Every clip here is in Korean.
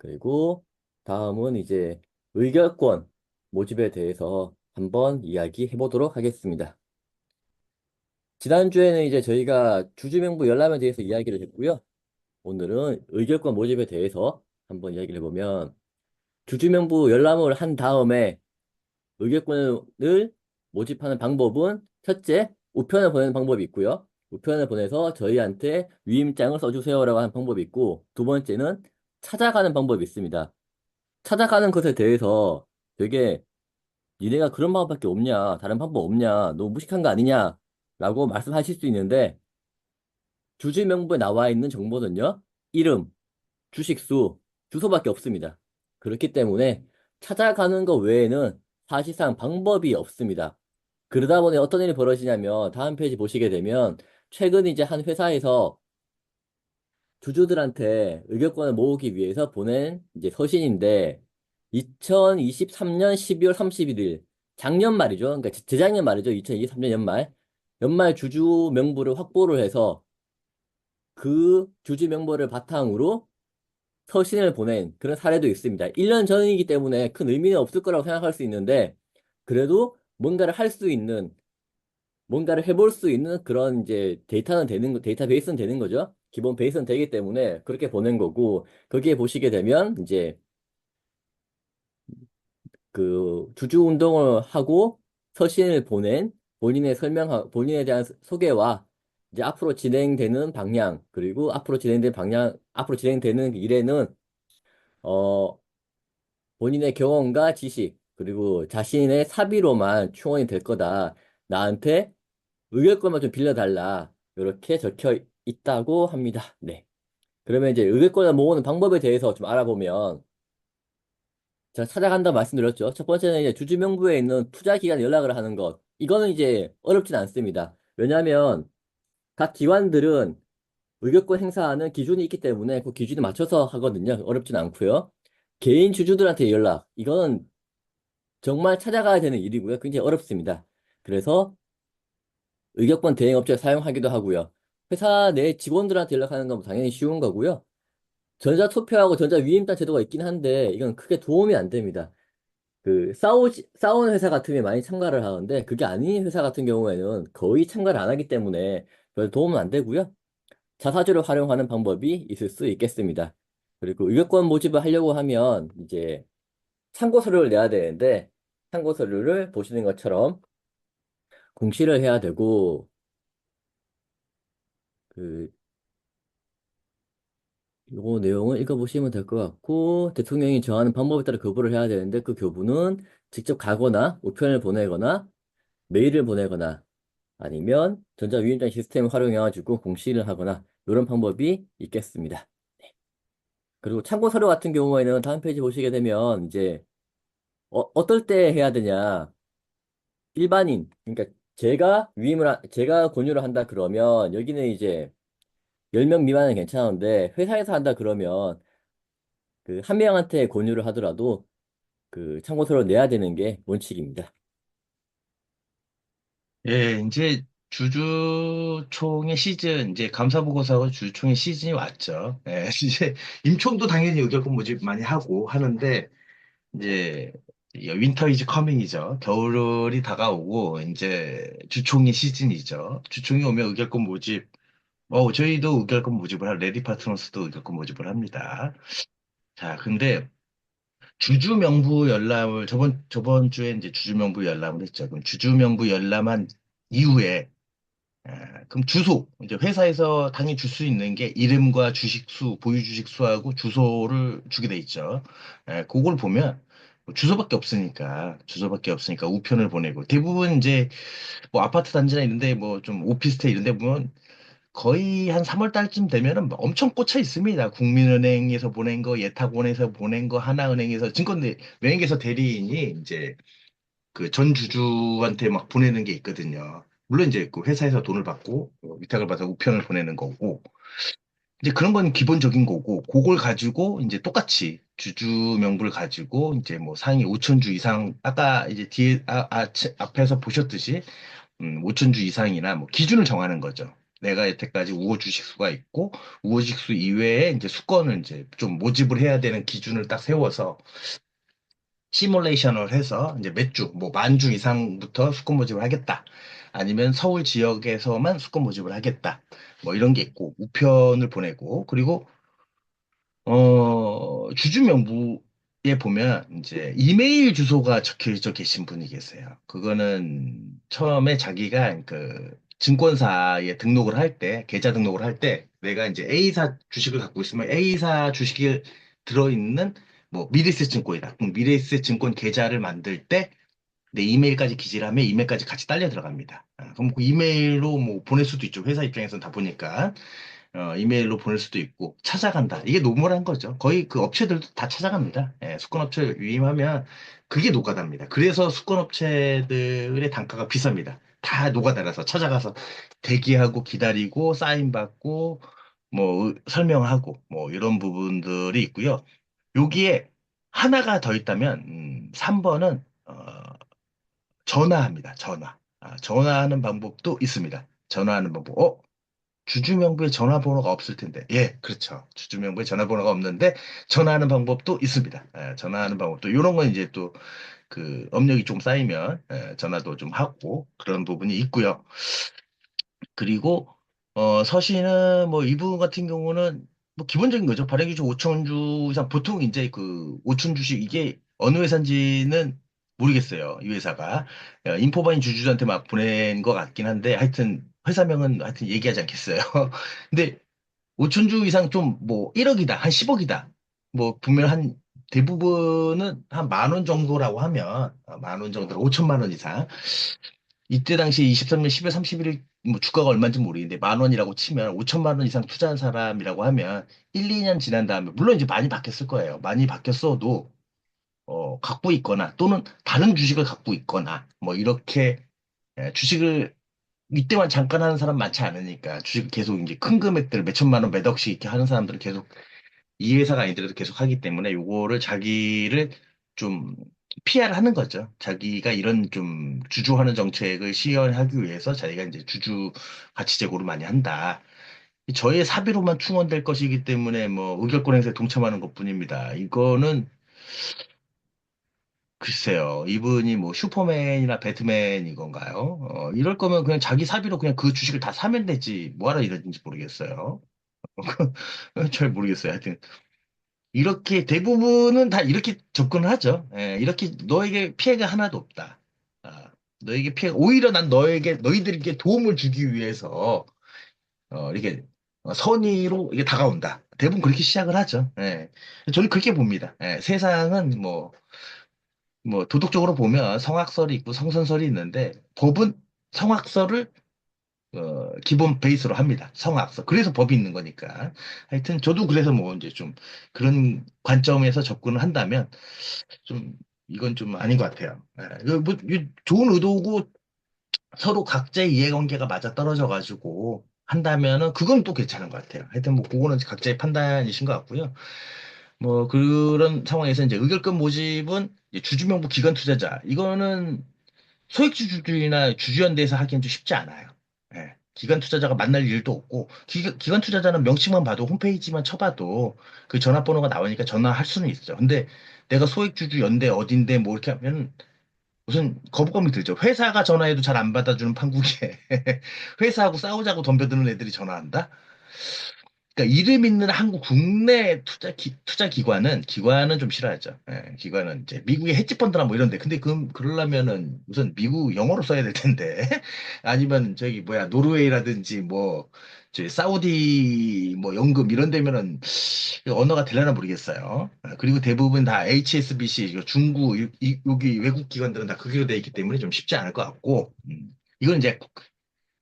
그리고 다음은 이제 의결권 모집에 대해서 한번 이야기해 보도록 하겠습니다. 지난주에는 이제 저희가 주주명부 열람에 대해서 이야기를 했고요. 오늘은 의결권 모집에 대해서 한번 이야기를 해보면 주주명부 열람을 한 다음에 의결권을 모집하는 방법은 첫째, 우편을 보내는 방법이 있고요. 우편을 보내서 저희한테 위임장을 써주세요라고 하는 방법이 있고, 두 번째는 찾아가는 방법이 있습니다. 찾아가는 것에 대해서 되게 니네가 그런 방법밖에 없냐, 다른 방법 없냐, 너무 무식한 거 아니냐 라고 말씀하실 수 있는데, 주주명부에 나와 있는 정보는요, 이름, 주식수, 주소밖에 없습니다. 그렇기 때문에 찾아가는 것 외에는 사실상 방법이 없습니다. 그러다 보니 어떤 일이 벌어지냐면 다음 페이지 보시게 되면 최근 이제 한 회사에서 주주들한테 의결권을 모으기 위해서 보낸 이제 서신인데 2023년 12월 31일 작년 말이죠. 그러니까 재작년 말이죠. 2023년 연말 주주 명부를 확보를 해서 그 주주 명부를 바탕으로 서신을 보낸 그런 사례도 있습니다. 1년 전이기 때문에 큰 의미는 없을 거라고 생각할 수 있는데, 그래도 뭔가를 할 수 있는, 뭔가를 해볼 수 있는 그런 이제 데이터베이스는 되는 거죠. 기본 베이스는 되기 때문에 그렇게 보낸 거고, 거기에 보시게 되면 이제 그 주주 운동을 하고 서신을 보낸 본인에 대한 소개와 이제 앞으로 진행되는 방향, 그리고 앞으로 진행되는 일에는 어, 본인의 경험과 지식, 그리고 자신의 사비로만 충원이 될 거다. 나한테 의결권만 좀 빌려달라. 이렇게 적혀 있다고 합니다. 네. 그러면 이제 의결권을 모으는 방법에 대해서 좀 알아보면, 제가 찾아간다 말씀드렸죠. 첫 번째는 이제 주주명부에 있는 투자기관 연락을 하는 것. 이거는 이제 어렵진 않습니다. 왜냐하면 각 기관들은 의결권 행사하는 기준이 있기 때문에 그 기준에 맞춰서 하거든요. 어렵진 않고요. 개인 주주들한테 연락. 이거는 정말 찾아가야 되는 일이고요. 굉장히 어렵습니다. 그래서 의격권 대행업체 사용하기도 하고요. 회사 내 직원들한테 연락하는 건 당연히 쉬운 거고요. 전자투표하고 전자위임단 제도가 있긴 한데 이건 크게 도움이 안 됩니다. 싸우는 회사 같으면 많이 참가를 하는데 그게 아닌 회사 같은 경우에는 거의 참가를 안 하기 때문에 별 도움은 안 되고요. 자사주를 활용하는 방법이 있을 수 있겠습니다. 그리고 의결권 모집을 하려고 하면 이제 참고 서류를 내야 되는데 참고 서류를 보시는 것처럼 공시를 해야 되고 그 요 내용을 읽어보시면 될 것 같고 대통령이 정하는 방법에 따라 교부를 해야 되는데 그 교부는 직접 가거나 우편을 보내거나 메일을 보내거나 아니면 전자위임장 시스템을 활용해가지고 공시를 하거나 이런 방법이 있겠습니다. 그리고 참고 서류 같은 경우에는 다음 페이지 보시게 되면 이제 어떨 때 해야 되냐 일반인 그러니까 제가 권유를 한다 그러면 여기는 이제 10명 미만은 괜찮은데 회사에서 한다 그러면 그 한 명한테 권유를 하더라도 그 참고서를 내야 되는 게 원칙입니다. 예, 이제 주주총회 시즌, 이제 감사보고서하고 주주총회 시즌이 왔죠. 예, 이제 임총도 당연히 의결권 모집 많이 하고 하는데, 이제 윈터 이즈 커밍이죠. 겨울이 다가오고, 이제 주총회 시즌이죠. 주총회 오면 의결권 모집, 저희도 의결권 모집을 레디 파트너스도 의결권 모집을 합니다. 자, 근데 주주명부 열람을, 저번 주에 이제 주주명부 열람을 했죠. 그럼 주주명부 열람한 이후에 그럼 주소, 이제 회사에서 당연히 줄 수 있는 게 이름과 주식수, 보유 주식수하고 주소를 주게 돼 있죠. 그걸 보면 뭐 주소밖에 없으니까 우편을 보내고 대부분 이제 뭐 아파트 단지나 이런데 뭐 좀 오피스텔 이런데 보면 거의 한 3월 달쯤 되면은 엄청 꽂혀 있습니다. 국민은행에서 보낸 거, 예탁원에서 보낸 거, 하나은행에서 매행에서 대리인이 이제 그 전 주주한테 막 보내는 게 있거든요. 물론 이제 그 회사에서 돈을 받고 위탁을 받아서 우편을 보내는 거고 이제 그런 건 기본적인 거고 그걸 가지고 이제 똑같이 주주 명부를 가지고 이제 뭐 상위 5천 주 이상 아까 이제 뒤에 앞에서 보셨듯이 5천 주 이상이나 뭐 기준을 정하는 거죠. 내가 여태까지 우호 주식수가 있고, 우호 주식수 이외에 이제 수권을 이제 좀 모집을 해야 되는 기준을 딱 세워서 시뮬레이션을 해서 이제 몇 주, 뭐 만 주 이상부터 수권 모집을 하겠다. 아니면 서울 지역에서만 수권 모집을 하겠다. 뭐 이런 게 있고, 우편을 보내고, 그리고 주주 명부에 보면 이제 이메일 주소가 적혀져 계신 분이 계세요. 그거는 처음에 자기가 그 증권사에 등록을 할 때, 계좌 등록을 할 때, 내가 이제 A사 주식을 갖고 있으면 A사 주식이 들어있는 뭐 미래에셋증권이다. 그럼 미래에셋증권 계좌를 만들 때 내 이메일까지 기재를 하면 이메일까지 같이 딸려 들어갑니다. 그럼 그 이메일로 뭐 보낼 수도 있죠. 회사 입장에서는 다 보니까. 이메일로 보낼 수도 있고 찾아간다. 이게 노멀한 거죠. 거의 그 업체들도 다 찾아갑니다. 예, 수권업체 위임하면 그게 노가다입니다. 그래서 수권업체들의 단가가 비쌉니다. 다 노가다라서 찾아가서 대기하고 기다리고 사인 받고 뭐 설명하고 뭐 이런 부분들이 있고요. 여기에 하나가 더 있다면 3번은 전화합니다. 전화. 전화하는 방법도 있습니다. 전화하는 방법. 주주명부에 전화번호가 없을 텐데. 예, 그렇죠. 주주명부에 전화번호가 없는데 전화하는 방법도 있습니다. 전화하는 방법도 이런 건 이제 또 그 업력이 좀 쌓이면 전화도 좀 하고 그런 부분이 있고요. 그리고 서씨는 뭐 이 부분 같은 경우는 뭐 기본적인 거죠. 발행기준 5천 주 이상 보통 이제 그 5천 주씩 이게 어느 회사인지는 모르겠어요. 이 회사가 인포바인 주주한테 막 보낸 것 같긴 한데 하여튼 회사명은 하여튼 얘기하지 않겠어요. 근데 5천 주 이상 좀 뭐 1억이다, 한 10억이다. 뭐 분명 한 대부분은 한 만 원 정도라고 하면 만 원 정도, 5천만 원 이상. 이때 당시 23년 10월 31일 뭐 주가가 얼마인지 모르겠는데 만 원이라고 치면 5천만 원 이상 투자한 사람이라고 하면 1, 2년 지난 다음에 물론 이제 많이 바뀌었을 거예요. 많이 바뀌었어도 갖고 있거나 또는 다른 주식을 갖고 있거나 뭐 이렇게 주식을 이때만 잠깐 하는 사람 많지 않으니까 주식 계속 이제 큰 금액들 몇 천만 원, 몇 억씩 이렇게 하는 사람들은 계속 이 회사가 아니더라도 계속 하기 때문에 요거를 자기를 좀 PR 하는 거죠. 자기가 이런 좀 주주하는 정책을 시행하기 위해서 자기가 이제 주주 가치 제고를 많이 한다. 저의 사비로만 충원될 것이기 때문에 뭐 의결권 행사에 동참하는 것뿐입니다. 이거는 글쎄요. 이분이 뭐 슈퍼맨이나 배트맨인 건가요? 이럴 거면 그냥 자기 사비로 그냥 그 주식을 다 사면 되지. 뭐하러 이러는지 모르겠어요. 잘 모르겠어요. 하여튼 이렇게 대부분은 다 이렇게 접근을 하죠. 예, 이렇게 너에게 피해가 하나도 없다. 너에게 오히려 난 너희들에게 도움을 주기 위해서 이렇게 선의로 이게 다가온다. 대부분 그렇게 시작을 하죠. 예. 저는 그렇게 봅니다. 예, 세상은 뭐 도덕적으로 보면 성악설이 있고 성선설이 있는데 법은 성악설을 기본 베이스로 합니다. 성악설. 그래서 법이 있는 거니까. 하여튼 저도 그래서 뭐 이제 좀 그런 관점에서 접근을 한다면 좀 이건 좀 아닌 것 같아요. 이거 뭐 이거 좋은 의도고 서로 각자의 이해관계가 맞아 떨어져가지고 한다면은 그건 또 괜찮은 것 같아요. 하여튼 뭐 그거는 각자의 판단이신 것 같고요. 뭐 그런 상황에서 이제 의결권 모집은 이제 주주명부 기관 투자자 이거는 소액주주들이나 주주연대에서 하기엔 좀 쉽지 않아요. 예. 기관 투자자가 만날 일도 없고, 기관 투자자는 명칭만 봐도 홈페이지만 쳐봐도 그 전화번호가 나오니까 전화할 수는 있죠. 근데 내가 소액주주 연대 어딘데 뭐 이렇게 하면 무슨 거부감이 들죠. 회사가 전화해도 잘 안 받아주는 판국에 회사하고 싸우자고 덤벼드는 애들이 전화한다? 그러니까 이름 있는 한국 국내 투자 기관은 좀 싫어하죠. 예, 기관은 이제 미국의 헤지펀드나 뭐 이런데 근데 그러려면은 우선 미국 영어로 써야 될 텐데 아니면 저기 뭐야 노르웨이라든지 뭐 저 사우디 뭐 연금 이런 데면은 언어가 되려나 모르겠어요. 그리고 대부분 다 HSBC 이거 중국 여기 외국 기관들은 다 그기로 돼 있기 때문에 좀 쉽지 않을 것 같고 이건 이제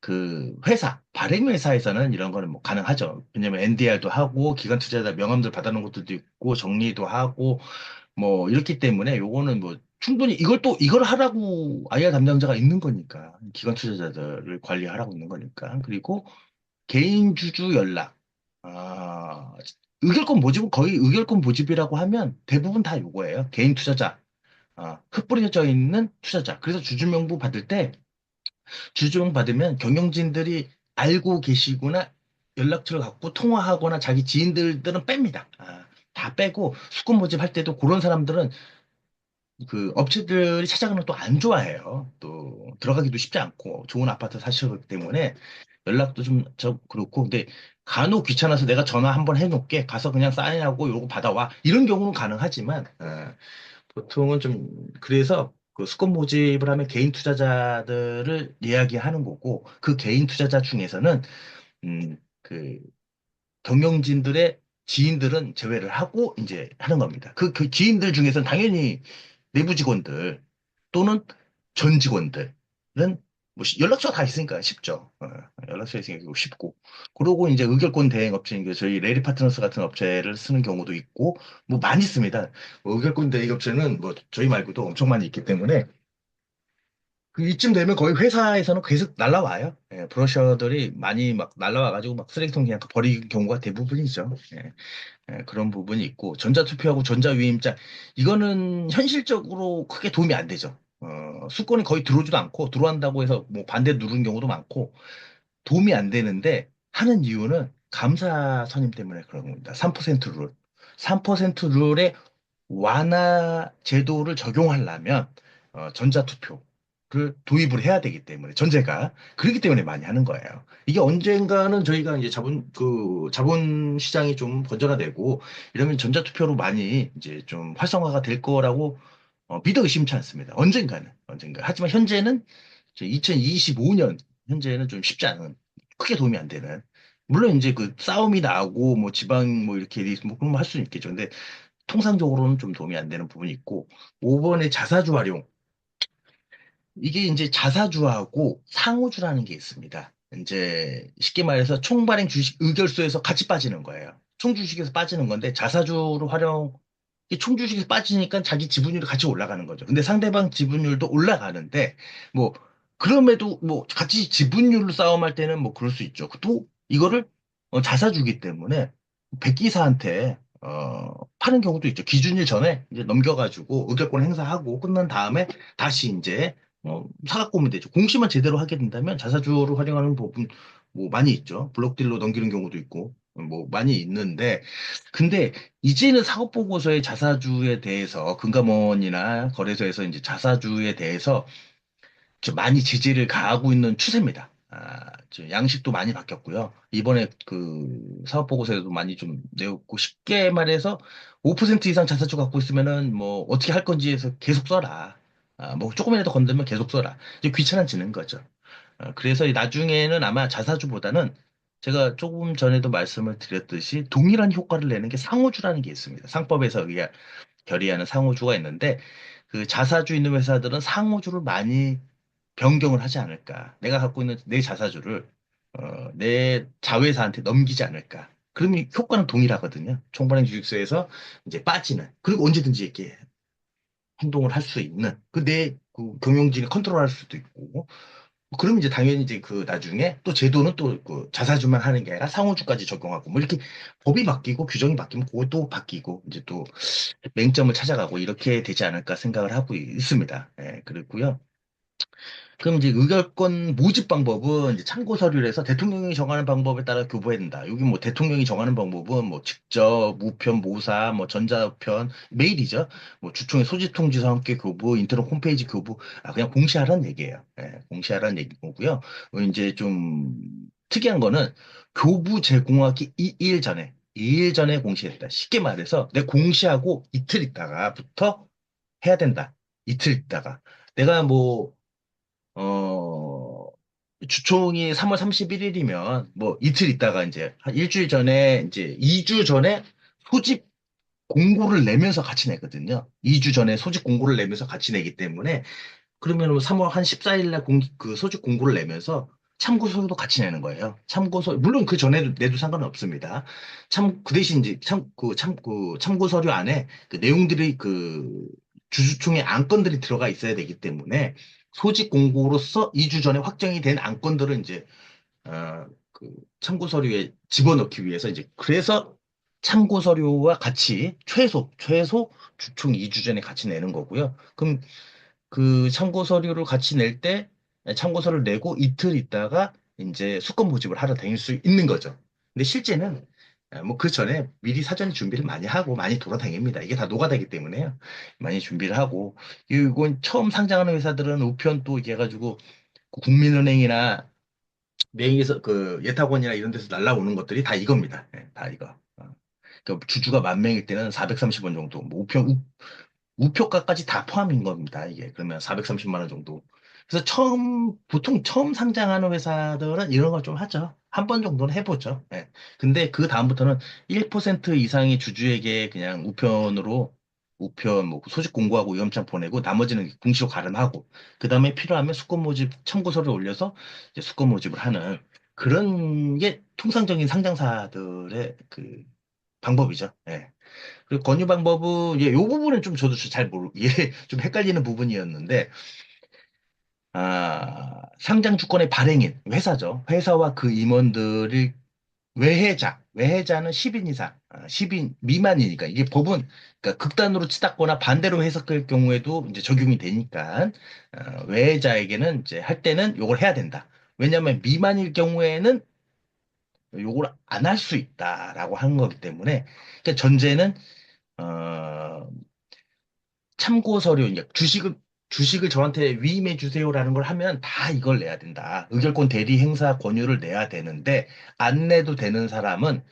그 회사, 발행 회사에서는 이런 거는 뭐 가능하죠. 왜냐면 NDR도 하고 기관 투자자 명함들 받아놓은 것들도 있고 정리도 하고 뭐 이렇기 때문에 요거는 뭐 충분히 이걸 하라고 IR 담당자가 있는 거니까 기관 투자자들을 관리하라고 있는 거니까 그리고 개인 주주 연락 의결권 모집은 거의 의결권 모집이라고 하면 대부분 다 요거예요. 개인 투자자 흩뿌려져 있는 투자자 그래서 주주명부 받을 때 주종 받으면 경영진들이 알고 계시거나 연락처를 갖고 통화하거나 자기 지인들은 뺍니다. 다 빼고 수권 모집할 때도 그런 사람들은 그 업체들이 찾아가는 또 안 좋아해요. 또 들어가기도 쉽지 않고 좋은 아파트 사시기 때문에 연락도 좀 저 그렇고 근데 간혹 귀찮아서 내가 전화 한번 해놓게 가서 그냥 사인하고 요거 받아와 이런 경우는 가능하지만 보통은 좀 그래서 그 수권 모집을 하면 개인 투자자들을 이야기하는 거고 그 개인 투자자 중에서는 그 경영진들의 지인들은 제외를 하고 이제 하는 겁니다. 그 지인들 중에서는 당연히 내부 직원들 또는 전 직원들은 뭐 연락처가 다 있으니까 쉽죠. 연락처 있으니까 이거 쉽고. 그러고 이제 의결권 대행 업체인 게 저희 레리 파트너스 같은 업체를 쓰는 경우도 있고 뭐 많이 씁니다. 뭐 의결권 대행 업체는 뭐 저희 말고도 엄청 많이 있기 때문에 그 이쯤 되면 거의 회사에서는 계속 날라와요. 예, 브로셔들이 많이 막 날라와가지고 막 쓰레기통 그냥 버리는 경우가 대부분이죠. 예. 그런 부분이 있고 전자투표하고 전자위임장 이거는 현실적으로 크게 도움이 안 되죠. 수권이 거의 들어오지도 않고 들어온다고 해서 뭐 반대 누르는 경우도 많고 도움이 안 되는데 하는 이유는 감사 선임 때문에 그런 겁니다. 3% 룰. 3% 룰에 완화 제도를 적용하려면 전자투표를 도입을 해야 되기 때문에 전제가 그렇기 때문에 많이 하는 거예요. 이게 언젠가는 저희가 이제 자본 시장이 좀 번져나되고 이러면 전자투표로 많이 이제 좀 활성화가 될 거라고 믿어 의심치 않습니다. 언젠가. 하지만 현재는 2025년 현재는 좀 쉽지 않은 크게 도움이 안 되는 물론 이제 그 싸움이 나고 뭐 지방 뭐 이렇게 뭐 그런 거 할 수는 있겠죠. 근데 통상적으로는 좀 도움이 안 되는 부분이 있고, 5번의 자사주 활용. 이게 이제 자사주하고 상호주라는 게 있습니다. 이제 쉽게 말해서 총발행 주식 의결소에서 같이 빠지는 거예요. 총주식에서 빠지는 건데 자사주로 활용, 이 총주식에서 빠지니까 자기 지분율이 같이 올라가는 거죠. 근데 상대방 지분율도 올라가는데, 뭐, 그럼에도 뭐 같이 지분율로 싸움할 때는 뭐 그럴 수 있죠. 또 이거를 자사주기 때문에 백기사한테 파는 경우도 있죠. 기준일 전에 이제 넘겨가지고 의결권 행사하고 끝난 다음에 다시 이제 사갖고 오면 되죠. 공시만 제대로 하게 된다면 자사주로 활용하는 부분 뭐 많이 있죠. 블록딜로 넘기는 경우도 있고 뭐 많이 있는데 근데 이제는 사업보고서의 자사주에 대해서 금감원이나 거래소에서 이제 자사주에 대해서 좀 많이 제재를 가하고 있는 추세입니다. 좀 양식도 많이 바뀌었고요. 이번에 그 사업보고서에도 많이 좀 내었고 쉽게 말해서 5% 이상 자사주 갖고 있으면은 뭐 어떻게 할 건지 해서 계속 써라. 뭐 조금이라도 건들면 계속 써라. 이제 귀찮아지는 거죠. 그래서 나중에는 아마 자사주보다는 제가 조금 전에도 말씀을 드렸듯이 동일한 효과를 내는 게 상호주라는 게 있습니다. 상법에서 결의하는 상호주가 있는데 그 자사주 있는 회사들은 상호주를 많이 변경을 하지 않을까. 내가 갖고 있는 내 자사주를 내 자회사한테 넘기지 않을까. 그러면 효과는 동일하거든요. 총발행 주식수에서 이제 빠지는. 그리고 언제든지 이렇게 행동을 할 수 있는. 그 경영진이 컨트롤할 수도 있고. 그러면 이제 당연히 이제 그 나중에 또 제도는 또 그 자사주만 하는 게 아니라 상호주까지 적용하고 뭐 이렇게 법이 바뀌고 규정이 바뀌면 그것도 바뀌고 이제 또 맹점을 찾아가고 이렇게 되지 않을까 생각을 하고 있습니다. 예, 그렇고요. 그럼 이제 의결권 모집 방법은 이제 참고 서류를 해서 대통령이 정하는 방법에 따라 교부해야 된다. 여기 뭐 대통령이 정하는 방법은 뭐 직접, 우편, 모사, 뭐 전자우편, 메일이죠. 뭐 주총의 소지통지서 함께 교부, 인터넷 홈페이지 교부, 그냥 공시하라는 얘기예요. 예, 공시하라는 얘기고요. 이제 좀 특이한 거는 교부 제공하기 2일 전에 공시했다. 쉽게 말해서 내 공시하고 이틀 있다가부터 해야 된다. 이틀 있다가. 내가 뭐 주총이 3월 31일이면 뭐 이틀 있다가 이제 한 일주일 전에 이제 2주 전에 소집 공고를 내면서 같이 내거든요. 2주 전에 소집 공고를 내면서 같이 내기 때문에 그러면 3월 한 14일 날 그 소집 공고를 내면서 참고서류도 같이 내는 거예요. 참고서 물론 그 전에도 내도 상관은 없습니다. 그 대신 이제 참고서류 안에 그 내용들이 그 주주총회 안건들이 들어가 있어야 되기 때문에 소집 공고로서 2주 전에 확정이 된 안건들을 이제 그 참고서류에 집어넣기 위해서 이제 그래서 참고서류와 같이 최소 주총 2주 전에 같이 내는 거고요. 그럼 그 참고 서류를 같이 낼 때 참고서를 내고 이틀 있다가 이제 수권 모집을 하러 다닐 수 있는 거죠. 근데 실제는 뭐 그 전에 미리 사전에 준비를 많이 하고 많이 돌아다닙니다. 이게 다 노가다이기 때문에요. 많이 준비를 하고 이건 처음 상장하는 회사들은 우편 또 이게 해가지고 국민은행이나 매행에서 그 예탁원이나 이런 데서 날라오는 것들이 다 이겁니다. 예, 다 이거. 그러니까 주주가 10,000명일 때는 430원 정도, 뭐 우표가까지 다 포함인 겁니다. 이게 그러면 430만 원 정도. 그래서 보통 처음 상장하는 회사들은 이런 걸 좀 하죠. 한 번 정도는 해보죠. 예. 근데 그 다음부터는 1% 이상의 주주에게 그냥 우편, 뭐, 소식 공고하고 위험장 보내고, 나머지는 공시로 가름하고, 그 다음에 필요하면 수권 모집 청구서를 올려서 이제 수권 모집을 하는 그런 게 통상적인 상장사들의 그 방법이죠. 예. 그리고 권유 방법은, 예, 요 부분은 좀 저도 잘 예, 좀 헷갈리는 부분이었는데, 상장 주권의 발행인, 회사죠. 회사와 그 임원들이 외해자는 10인 이상, 10인 미만이니까, 이게 법은, 그러니까 극단으로 치닫거나 반대로 해석할 경우에도 이제 적용이 되니까, 외해자에게는 이제 할 때는 요걸 해야 된다. 왜냐하면 미만일 경우에는 요걸 안 할 수 있다라고 하는 거기 때문에, 그러니까 전제는, 어, 참고 서류, 이제 주식을 저한테 위임해 주세요라는 걸 하면 다 이걸 내야 된다. 의결권 대리 행사 권유를 내야 되는데, 안 내도 되는 사람은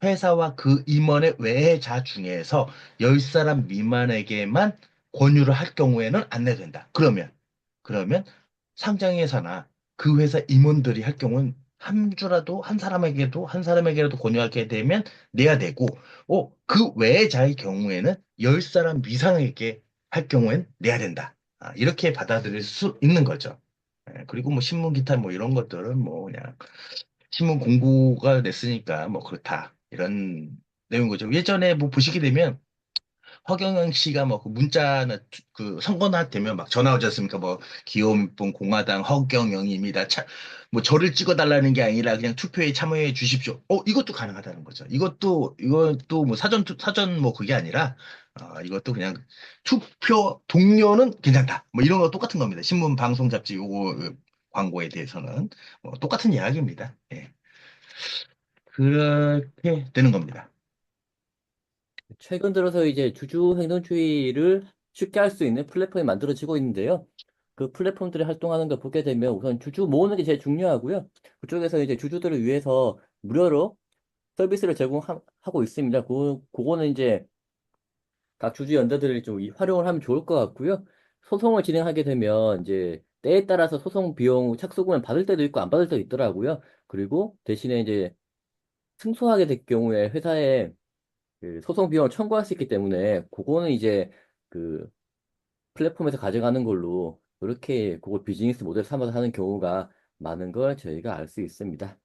회사와 그 임원의 외자 중에서 10사람 미만에게만 권유를 할 경우에는 안 내도 된다. 그러면 상장회사나 그 회사 임원들이 할 경우는 한 사람에게라도 권유하게 되면 내야 되고, 그 외자의 경우에는 10사람 이상에게 할 경우엔 내야 된다. 이렇게 받아들일 수 있는 거죠. 예, 그리고 뭐 신문 기타 뭐 이런 것들은 뭐 그냥 신문 공고가 냈으니까 뭐 그렇다. 이런 내용인 거죠. 예전에 뭐 보시게 되면 허경영 씨가 뭐 그 문자나 그 선거나 되면 막 전화 오지 않습니까? 뭐 기호분 공화당 허경영입니다. 뭐 저를 찍어달라는 게 아니라 그냥 투표에 참여해 주십시오. 이것도 가능하다는 거죠. 이것도 뭐 사전 뭐 그게 아니라 이것도 그냥 투표 동료는 괜찮다. 뭐 이런 거 똑같은 겁니다. 신문, 방송, 잡지 요거 광고에 대해서는 뭐 똑같은 이야기입니다. 예. 그렇게 되는 겁니다. 최근 들어서 이제 주주 행동주의를 쉽게 할 수 있는 플랫폼이 만들어지고 있는데요. 그 플랫폼들이 활동하는 걸 보게 되면 우선 주주 모으는 게 제일 중요하고요. 그쪽에서 이제 주주들을 위해서 무료로 서비스를 제공하고 있습니다. 그거는 이제 각 주주 연대들이 좀 활용을 하면 좋을 것 같고요. 소송을 진행하게 되면 이제 때에 따라서 소송 비용 착수금을 받을 때도 있고 안 받을 때도 있더라고요. 그리고 대신에 이제 승소하게 될 경우에 회사에 그 소송 비용을 청구할 수 있기 때문에 그거는 이제 그 플랫폼에서 가져가는 걸로 그렇게 그걸 비즈니스 모델 삼아서 하는 경우가 많은 걸 저희가 알 수 있습니다.